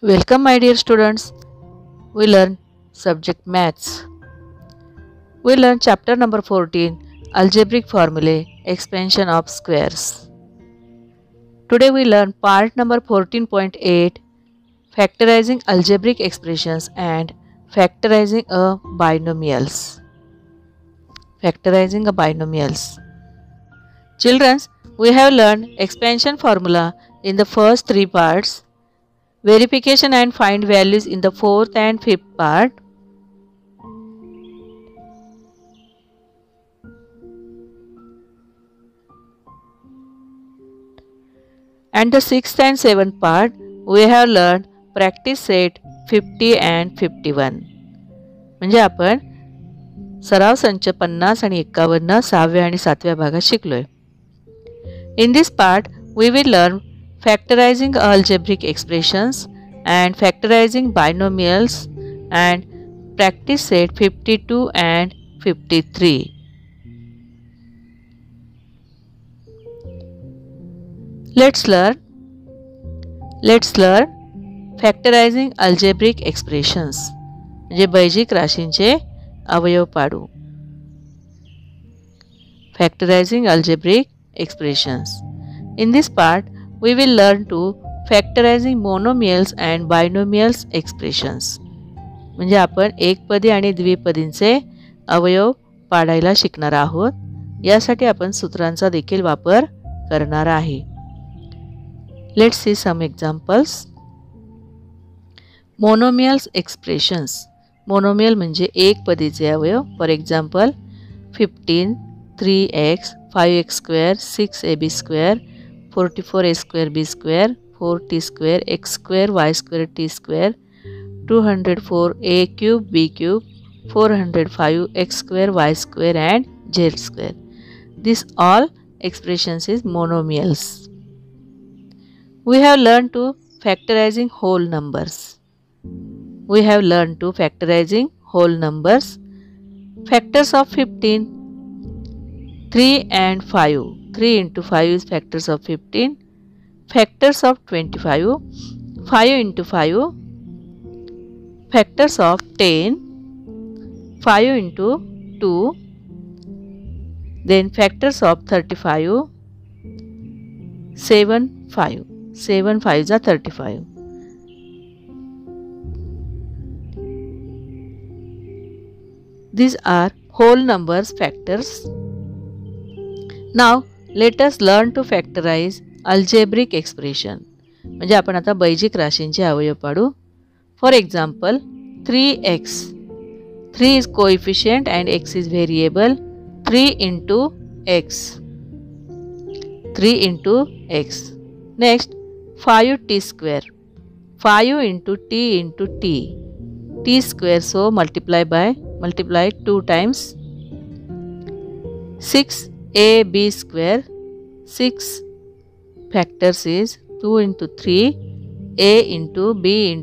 Welcome my dear students. We learn subject maths. We learn chapter number 14 algebraic formulae expansion of squares. Today we learn part number 14.8 factorizing algebraic expressions and factorizing a binomials. Factorizing a binomials. Children, we have learned expansion formula in the first three parts, verification and find values in the fourth and fifth part, and the sixth and seventh part we have learned practice set 50 and 51. म्हणजे आपण सराव संच 50 आणि 51 6व्या आणि 7व्या भागात शिकलोय. In this part we will learn factorizing algebraic expressions and factorizing binomials and practice set 52 and 53. Let's learn factorizing algebraic expressions. म्हणजे बैजिक राशींचे अवयव पाडू. Factorizing algebraic expressions. In this part, we will learn to factorizing monomials and binomials expressions. म्हणजे आपण एकपदी आणि द्विपदींचे अवयव पाडायला शिकणार आहोत. यासाठी आपण सूत्रांचा देखील वापर करणार आहे. Let's see some examples. Monomials expressions. Monomial म्हणजे एकपदीचे अवयव. For example, 15, 3x, 5x square, 6ab square, 44a square b square, 4t square x square y square t square, 204a cube b cube, 405 x square y square and z square. These all expressions is monomials. We have learned to factorizing whole numbers. We have learned to factorizing whole numbers. Factors of 15, 3 and 5. 3 into 5 is factors of 15. Factors of 25, 5 into 5. Factors of 10, 5 into 2. Then factors of 35, 7, 5. 7 5s are 35. These are whole numbers factors. Now let us learn to factorize algebraic expression. म्हणजे आपण आता बैजिक राशींचे अवयव पाडू. For example, 3x. 3 is coefficient and x is variable. 3 into x. 3 into x. Next, 5t square. 5 into t. T square, so multiply 2 times. 6ab square. 6 factors is 2 into 3. A into b.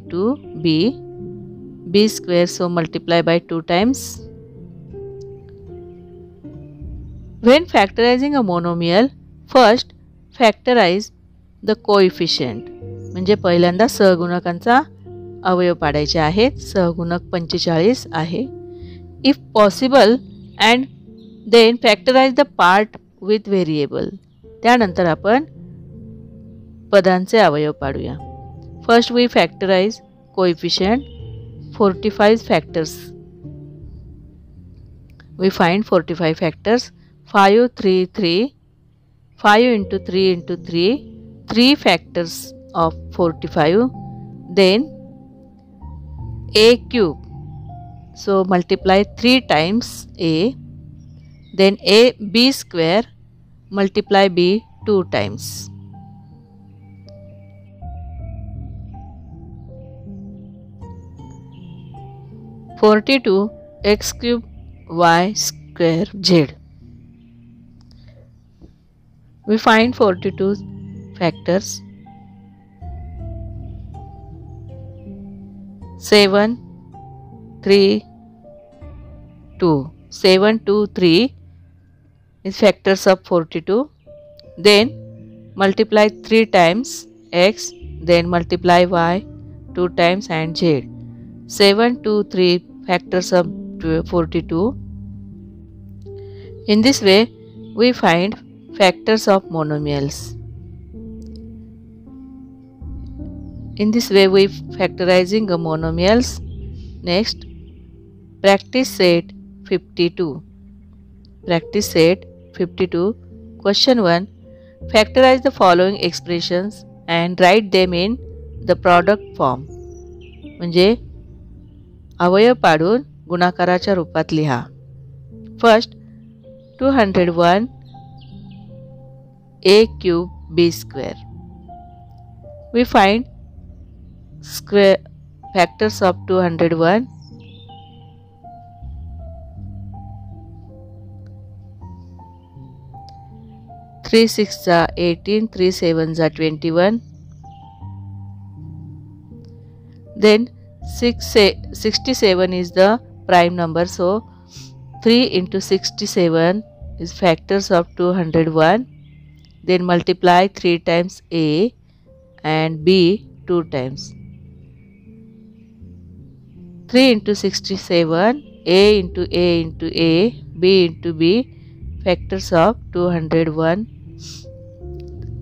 B square, so multiply by 2 times. When factorizing a monomial, first factorize the coefficient. म्हणजे पहिल्यांदा सहगुणकांचा अवयव पाडायचे आहेत. सहगुणक 45 आहे. If possible and then factorize the part with variable. त्यानंतर आपण पदांचे अवयव पाडूया. First we factorize coefficient. 45 factors. We find 45 factors. 5 3 3. 5 into 3 into 3. 3 factors of 45. Then a cube. So multiply 3 times a. Then a b square. Multiply b 2 times. x cube y square z. We find 42 factors. 7 3 2. 7 2 3 is factors of 42. Then multiply 3 times x, then multiply y 2 times and Z. 7, 2, 3 factors of 42. In this way, we find factors of monomials. In this way, we factorizing the monomials. Next, practice set 52. Practice set 52. Question 1. Factorize the following expressions and write them in the product form. म्हणजे अवयव पाडून गुणाकाराच्या रूपात लिहा. First, 201 a cube b square. We find square factors of 201. 3 6 are 18, 3 7 are 21. Then 67 is the prime number, so 3 into 67 is factors of 201. Then multiply 3 times a and b 2 times. 3 into 67, a into a into a, b into b, factors of 201.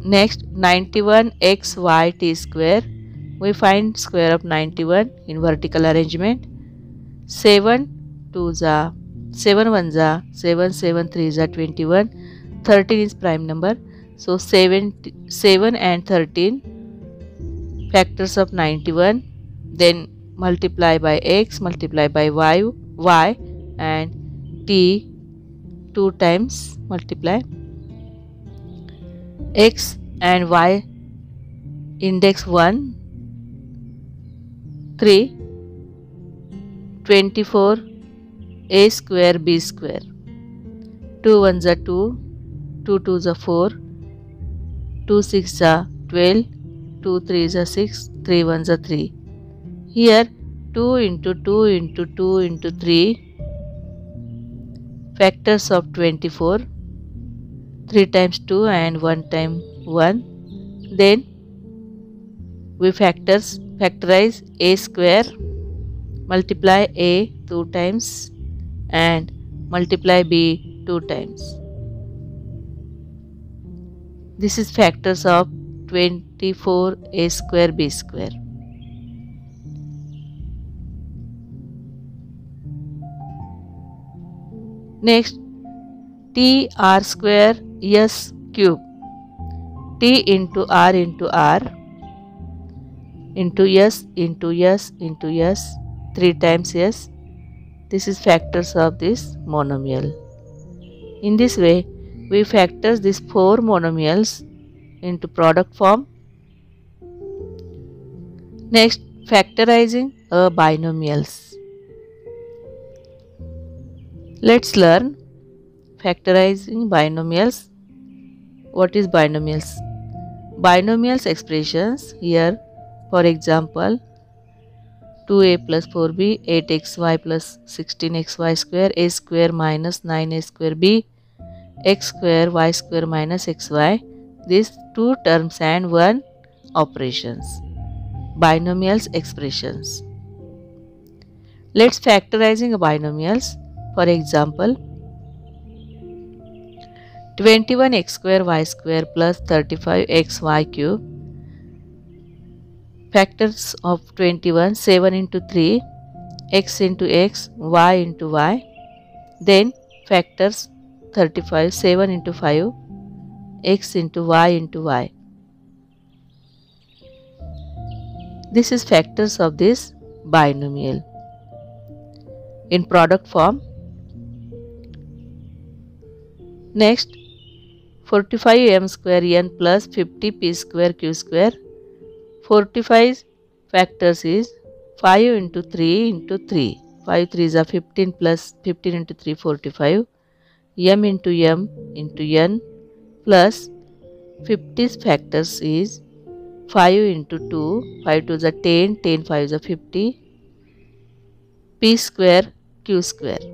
Next, 91 x y t square. We find square of 91 in vertical arrangement. 7 2s are 7 1s are 7, 7 3s are 21. 13 is prime number. So 7 and 13 factors of 91. Then multiply by x, multiply by y and t 2 times multiply. X and y index 1, 3, 24 a square b square. 2 1s are 2, 2 2s are 4, 2 6 are 12, 2 3s are 6, 3 1s are 3. Here 2 into 2 into 2 into 3 factors of 24, 3 times 2 and 1 time 1. Then we factorize a square, multiply a 2 times and multiply b 2 times. This is factors of 24 a square b square. Next, t r square s cube. T into r into r into s into s into s 3 times s. This is factors of this monomial. In this way, we factor these 4 monomials into product form. Next, factorizing a binomials. Let's learn factorizing binomials. What is binomials? Binomials expressions here, for example, 2a plus 4b, 8xy plus 16xy square, a square minus 9a square b, x square y square minus xy. These 2 terms and 1 operations. Binomials expressions. Let's factorizing a binomials. For example, 21x square y square plus 35xy cube. Factors of 21, 7 into 3, x into x, y into y. Then factors 35, 7 into 5, x into y into y. This is factors of this binomial. In product form. Next, 45m square n plus 50p square q square. 45 factors is 5 into 3 into 3. 5 3s are 15 plus 15 into 3 45. M into m into n plus 50 factors is 5 into 2. 5 2s are 10, 10 5s are 50. P square q square.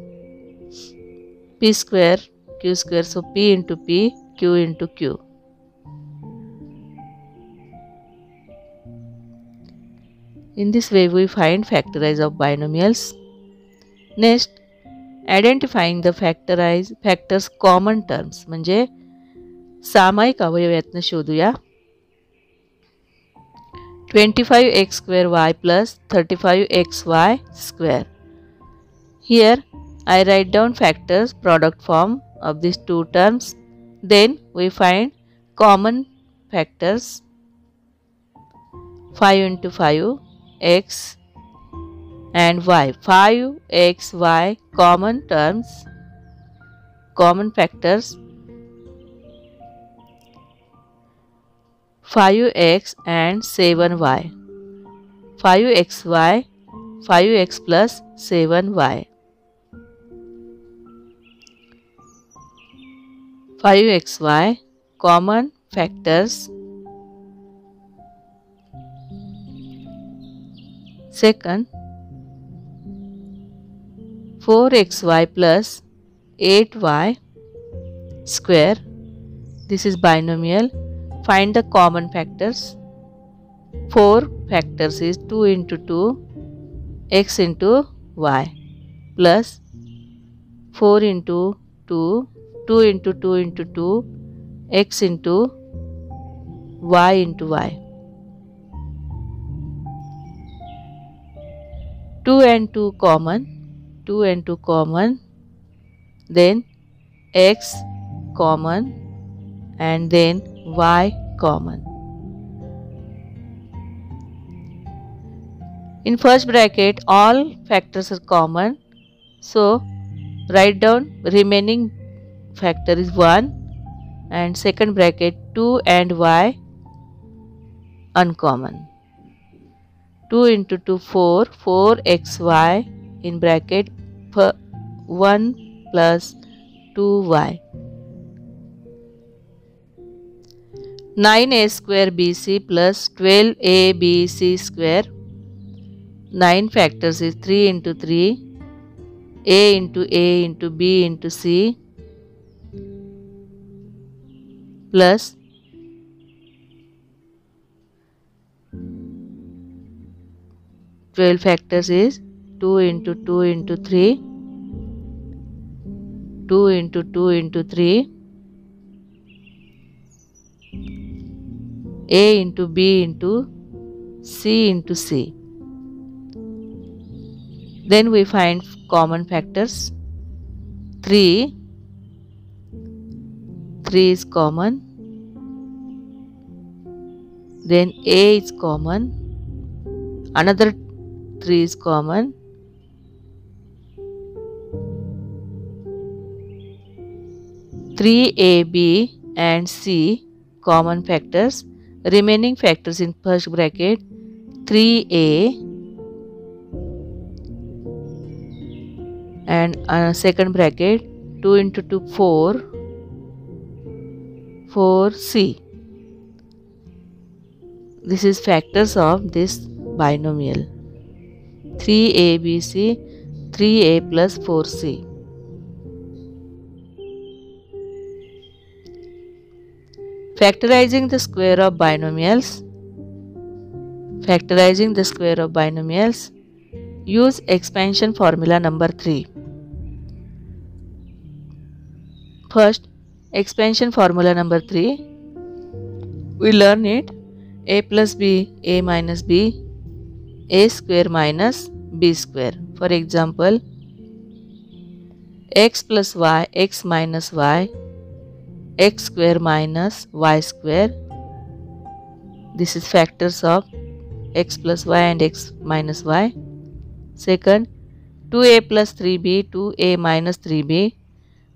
P square q square, so p into p, q into q. In this way we find factorize of binomials. Next, identifying the factors common terms म्हणजे सामायिक अवयव यातनं शोधूया. 25x square y plus 35xy square. Here I write down factors product form of these two terms. Then we find common factors. 5 into 5 x and y. 5x y common terms, common factors. 5x and 7y. 5xy, 5x plus 7y. 5xy common factors. Second, 4xy plus 8y square. This is binomial. Find the common factors. 4 factors is 2 into 2 x into y plus 4 into 2 2 into 2 into 2 x into y into y. 2 and 2 common, 2 and 2 common, then x common and then y common. In first bracket all factors are common, so write down remaining factor is 1 and second bracket 2 and y uncommon. 2 into 2 4, 4xy in bracket 1 plus 2y. 9a square bc plus 12abc square. 9 factors is 3 into 3, a into b into c plus 12 factors is 2 into 2 into 3, 2 into 2 into 3, a into b into c into c. Then we find common factors. 3 is common, then a is common, another 3 is common, (3ab) and c common factors. Remaining factors in first bracket 3a and second bracket 2 into 2 4, 4c. This is factors of this binomial 3abc, 3a plus 4c. Factorizing the square of binomials. Factorizing the square of binomials. Use expansion formula number 3. First, expansion formula number 3. We learn it. A plus b, a minus b, a square minus b square. For example, x plus y, x minus y, x square minus y square. This is factors of x plus y and x minus y. Second, 2a plus 3b, 2a minus 3b,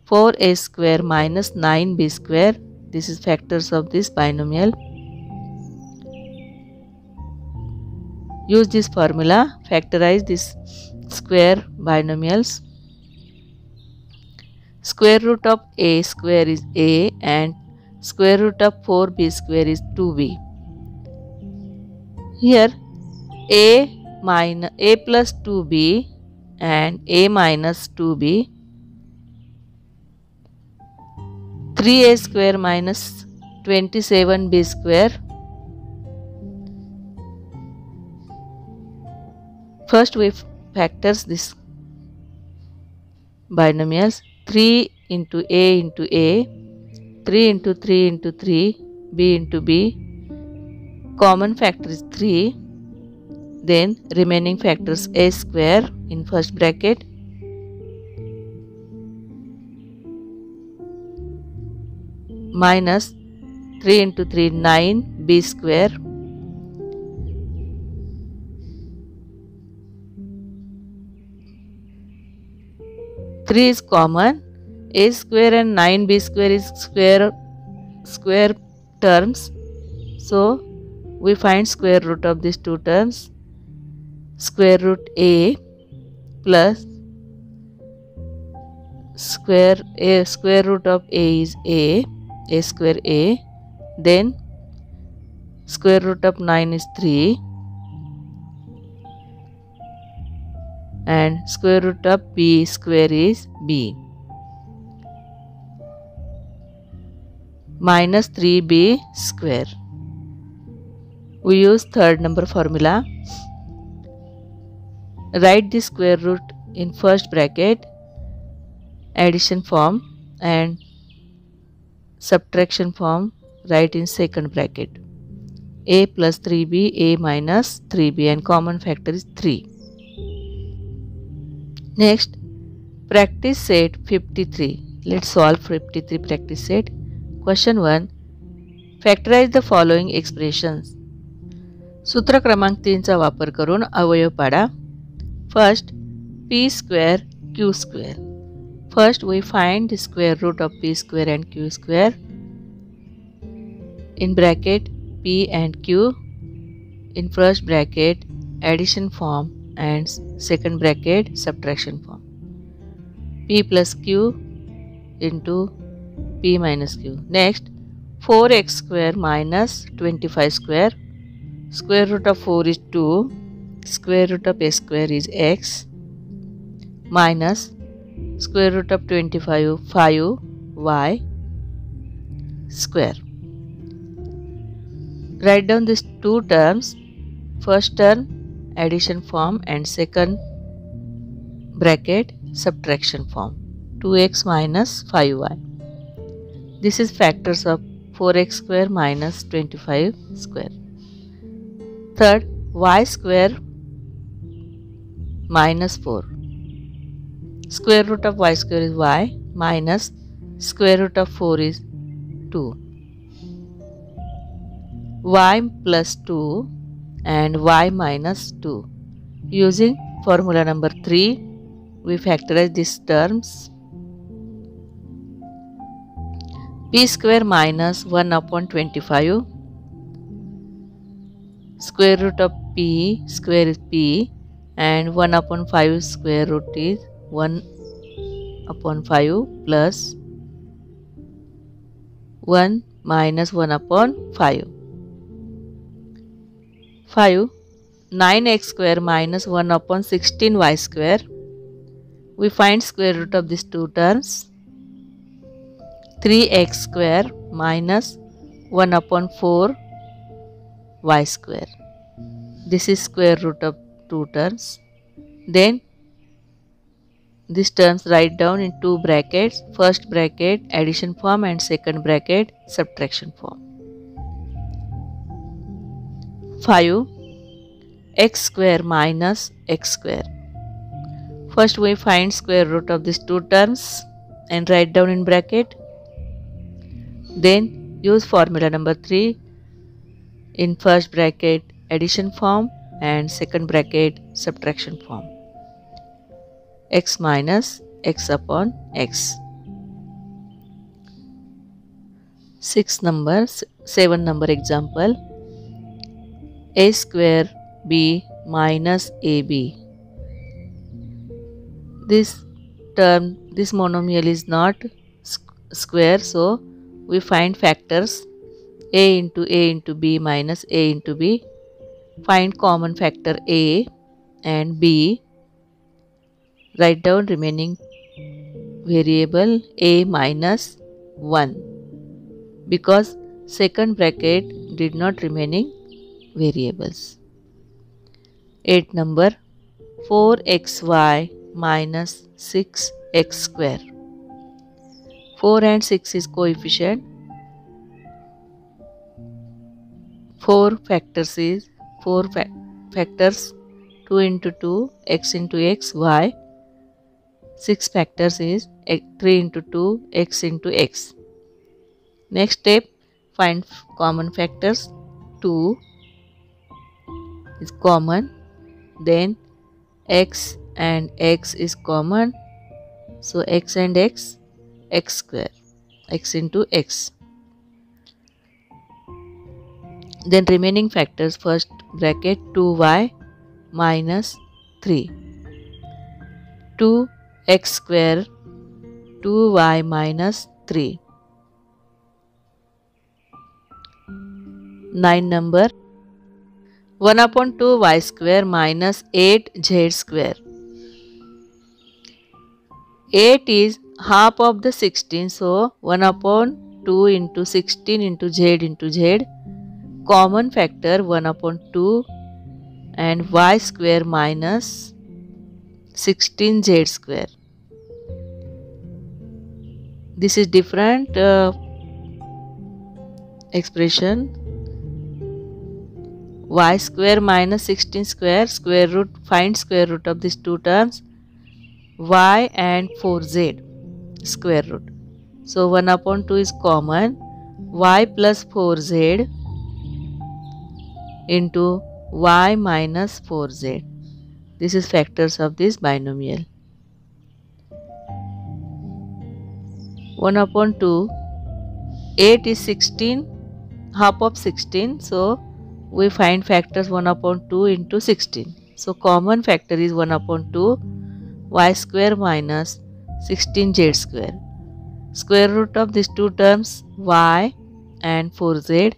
4a square minus 9b square. This is factors of this binomial. Use this formula, factorize this square binomials. Square root of a square is a and square root of 4b square is 2b. Here a plus 2b and a minus 2b, 3a square minus 27b square, First we factors this binomials. 3 into A, 3 into 3 into 3, B into B. Common factor is 3. Then remaining factors A square in first bracket minus 3 into 3 9, B square Three is common. A square and 9b square is square terms. So we find square root of these two terms. Square root a plus square root of a is a square a. Then square root of 9 is 3. And square root of b square is b. Minus 3b square. We use third number formula. Write the square root in first bracket, addition form, and subtraction form write in second bracket. A plus 3b, a minus 3b, and common factor is 3. Next, practice set 53. Let's solve 53 practice set. Question 1. Factorize the following expressions. सूत्र क्रमांक 3 चा वापर करून अवयव पाडा. First, p square q square. First, we find the square root of p square and q square. In bracket p and q. In first bracket addition form and second bracket subtraction form. P plus q into p minus q. Next, 4x square minus 25 square. Square root of 4 is 2. Square root of a square is x. Minus square root of 25 5y square. Write down these two terms. First term addition form and second bracket subtraction form. 2x minus 5y. This is factors of 4x square minus 25 square. Third, y square minus 4. Square root of y square is y minus square root of 4 is 2. Y plus 2 and y minus 2. Using formula number 3, we factorize these terms. P square minus 1 upon 25. Square root of p square is p and 1 upon 5 square root is 1 upon 5 plus 1 minus 1 upon 5. 5. 9x square minus 1 upon 16y square. We find square root of these two terms. 3x square minus 1 upon 4 y square. This is square root of two terms. Then these terms write down in two brackets. First bracket addition form and second bracket subtraction form. 5 x square minus x square. First we find square root of these two terms and write down in bracket. Then use formula number 3 in first bracket addition form and second bracket subtraction form. X minus x upon x. 7 number example. A square b minus ab. This monomial is not square, so we find factors a into b minus a into b. Find common factor a and b. Write down remaining variable a minus 1 because second bracket did not remaining variables. 8 number 4xy minus 6x square. 4 and 6 is coefficient. 4 factors is 4 factors 2 into 2 x into x y. 6 factors is 3 into 2 x into x. Next step, find common factors. 2 is common, then x and x is common, so x and x, x square, x into x. Then remaining factors, first bracket 2y minus 3. 2x square, 2y minus 3. 9 number. 1 upon 2 y square minus 8 z square. 8 is half of the 16, so 1 upon 2 into 16 into z. Common factor 1 upon 2 and y square minus 16z square. This is different expression. Y square minus 16 square, square root, find square root of these two terms, y and 4z square root. So 1 upon 2 is common, y plus 4z into y minus 4z. This is factors of this binomial. 1 upon 2, 8 is 16, half of 16, so we find factors 1 upon 2 into 16. So common factor is 1 upon 2 y square minus 16z square. Square root of these two terms y and 4z.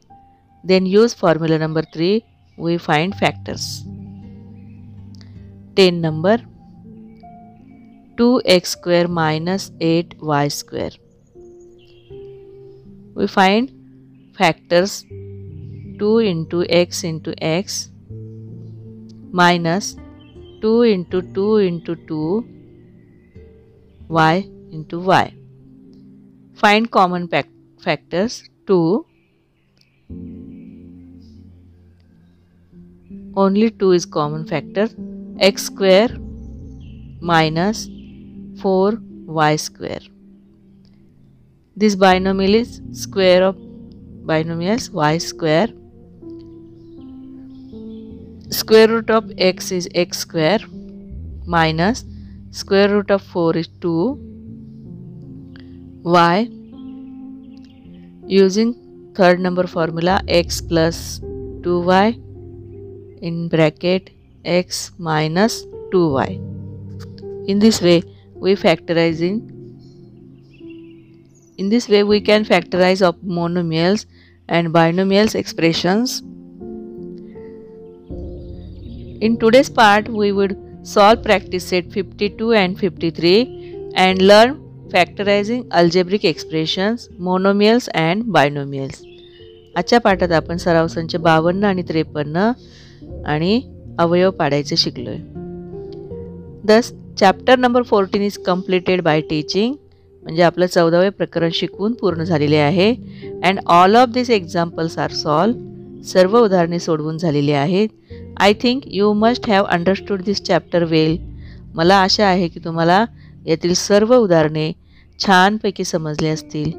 Then use formula number 3. We find factors. 10 number. 2x square minus 8y square. We find factors 2 into x minus 2 into 2 into 2 y into y. Find common factors. 2. Only 2 is common factor. X square minus 4y square. This binomial is square of binomials y square. Square root of x is x square minus square root of 4 is 2 y. Using third number formula, x plus 2y in bracket x minus 2y. In this way we can factorize of monomials and binomials expressions. In today's part, we would solve practice set 52 and 53 and learn factorizing algebraic expressions, monomials and binomials. आजच्या पाठात आपण सराव संच 52 आणि 53 आणि अवयव पाडायचे शिकलोय. Thus, chapter number 14 is completed by teaching. म्हणजे आपलं 14वे प्रकरण शिकवून पूर्ण झालेले आहे. And all of these examples are solved. सर्व उदाहरणे सोडवून झालेली आहेत. I think you must have understood this chapter well. मला आशा आहे की तुम्हाला यातील सर्व उदाहरणे छानपैकी समजले असतील.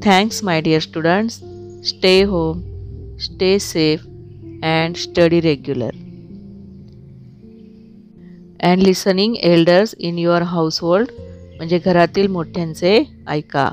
Thanks my dear students. Stay home, stay safe and study regular. And listening elders in your household म्हणजे घरातील मोठ्यांचे ऐका.